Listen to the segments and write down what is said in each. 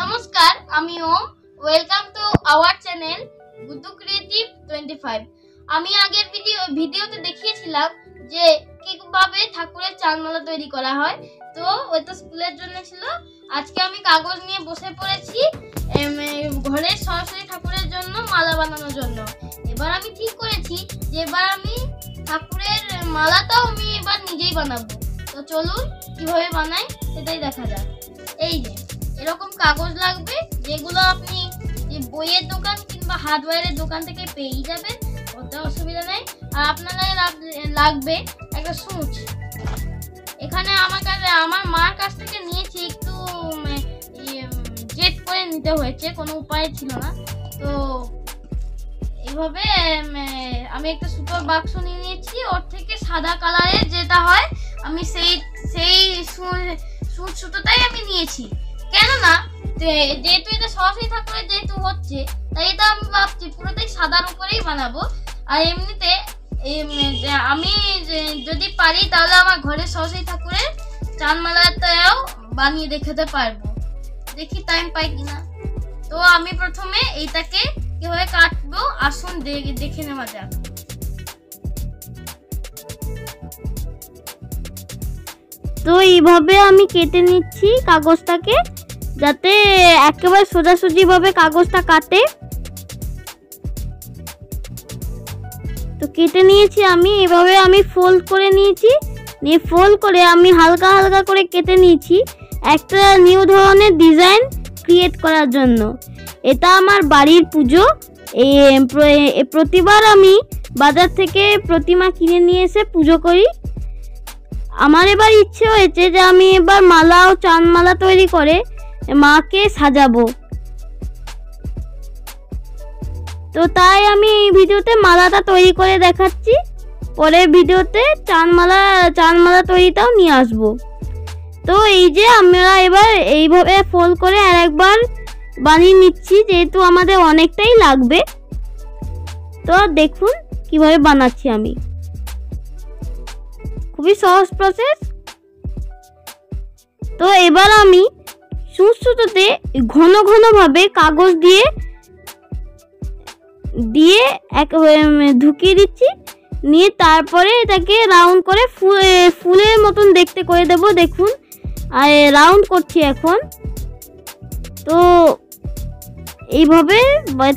নমস্কার, আমি Om. Welcome to our channel Buddhu creative 25। আমি আগের ভিডিওতে দেখিয়েছিলাম যে কিভাবে ঠাকুরের চাঁদমালা তৈরি করা হয়। তো ওটা স্কুলের জন্য ছিল। আজকে আমি কাগজ নিয়ে বসে পড়েছি ঘরের সরস্বতী ঠাকুরের জন্য মালা বানানোর জন্য। এবার আমি ঠিক করেছি যে এবার আমি ঠাকুরের মালাটাও আমি এবার নিজেই বানাবো। তো চলুন কিভাবে বানাই সেটাই দেখা যাক। এই যে এরকম কাগজ লাগবে, যেগুলো আপনি বইয়ের দোকান কিংবা হার্ডওয়্যারের দোকান থেকে পেয়ে যাবেন, ওটা অসুবিধা নেই। আর আপনারা লাগবে একটা সূচ। এখানে আমার মার কাছ থেকে নিয়েছি, একটু জেট করে নিতে হয়েছে, কোনো উপায় ছিল না। তো এইভাবে আমি একটা সুতোর বাক্স নিয়ে নিয়েছি, ওর থেকে সাদা কালারের যেটা হয় আমি সেই সুতোটাই আমি নিয়েছি। কেননা যেহেতু এটা সরস্বতী ঠাকুরের যেহেতু হচ্ছে, তাই এটা আমি ভাবছি পুরোটাই সাদার উপরেই বানাবো। আর এমনিতে আমি যদি পারি তাহলে আমার ঘরে সরস্বতী ঠাকুরের চাঁদমালাটাও বানিয়ে দেখাতে পারবো, দেখি টাইম পাই কিনা। তো আমি প্রথমে এইটাকে কিভাবে কাটবো আসুন দেখে নেওয়া যাক। তো এইভাবে আমি কেটে নিচ্ছি কাগজটাকে, যাতে একেবারে সোজাসুজি ভাবে কাগজটা কাটে। তো কেটে নিয়েছি আমি, এভাবে আমি ফোল্ড করে নিয়েছি, নিয়ে ফোল্ড করে আমি হালকা হালকা করে কেটে নিয়েছি একটা নিউ ধরনের ডিজাইন ক্রিয়েট করার জন্য। এটা আমার বাড়ির পুজো। প্রতিবার আমি বাজার থেকে প্রতিমা কিনে নিয়ে এসে পুজো করি। আমার এবার ইচ্ছে হয়েছে যে আমি এবার মালা ও চাঁদমালা তৈরি করে মাকে সাজাবো। তো তাই আমি এই ভিডিওতে মালাটা তৈরি করে দেখাচ্ছি, পরের ভিডিওতে চাঁদমালা তৈরিটাও নিয়ে আসবো। তো এই যে আমরা এবার এইভাবে ফোল্ড করে আরেকবার বানিয়ে নিচ্ছি, যেহেতু আমাদের অনেকটাই লাগবে। তো দেখুন কিভাবে বানাচ্ছি আমি, খুবই সহজ প্রসেস। তো এবার আমি সুতোতে ঘন ঘন ভাবে কাগজ দিয়ে ঢুকিয়ে দিচ্ছি, নিয়ে তারপরে এটাকে রাউন্ড করে ফুলের মতন দেখতে করে দেব। দেখুন আর রাউন্ড করছি এখন। তো এইভাবে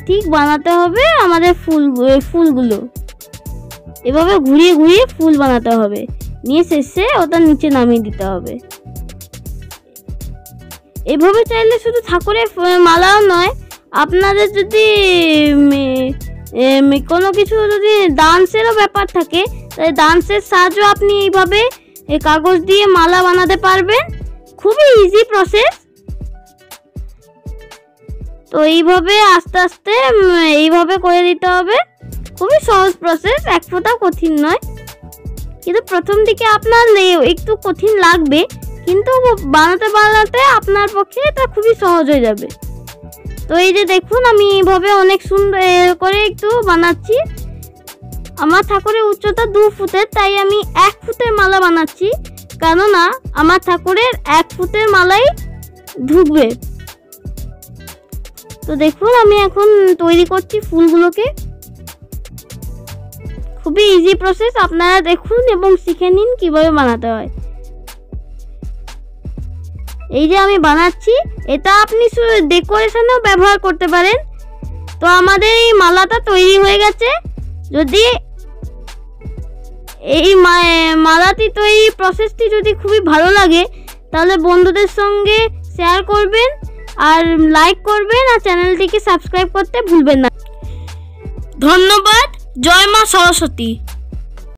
ঠিক বানাতে হবে আমাদের ফুলগুলো, এভাবে ঘুরিয়ে ঘুরিয়ে ফুল বানাতে হবে, নিয়ে শেষে ওটা নিচে নামিয়ে দিতে হবে। এভাবে চাইলে শুধু ঠাকুরের মালাও নয়, আপনাদের যদি কোনো কিছু যদি ডান্সেরও ব্যাপার থাকে, তাহলে ডান্সের সাহায্যে আপনি এইভাবে কাগজ দিয়ে মালা বানাতে পারবেন। খুবই ইজি প্রসেস। তো এইভাবে আস্তে আস্তে এইভাবে করে দিতে হবে, খুবই সহজ প্রসেস, এক ফোঁটাও কঠিন নয়। কিন্তু প্রথম দিকে আপনার একটু কঠিন লাগবে, কিন্তু বানাতে আপনার পক্ষে এটা খুবই সহজ হয়ে যাবে। তো এই যে দেখুন আমি এইভাবে অনেক সুন্দর করে একটু বানাচ্ছি। আমার ঠাকুরের উচ্চতা 2 ফুটের, তাই আমি 1 ফুটের মালা বানাচ্ছি, কেননা আমার ঠাকুরের 1 ফুটের মালাই ঢুকবে। তো দেখুন আমি এখন তৈরি করছি ফুলগুলোকে। খুবই ইজি প্রসেস, আপনারা দেখুন এবং শিখে নিন কিভাবে বানাতে হয়। এই যে আমি বানাচ্ছি, এটা আপনি শুধু ডেকোরেশনেও ব্যবহার করতে পারেন। তো আমাদের এই মালাটা তৈরি হয়ে গেছে। যদি এই মালাটি তৈরি প্রসেসটি যদি খুবই ভালো লাগে, তাহলে বন্ধুদের সঙ্গে শেয়ার করবেন আর লাইক করবেন, আর চ্যানেলটিকে সাবস্ক্রাইব করতে ভুলবেন না। ধন্যবাদ। জয় মা সরস্বতী।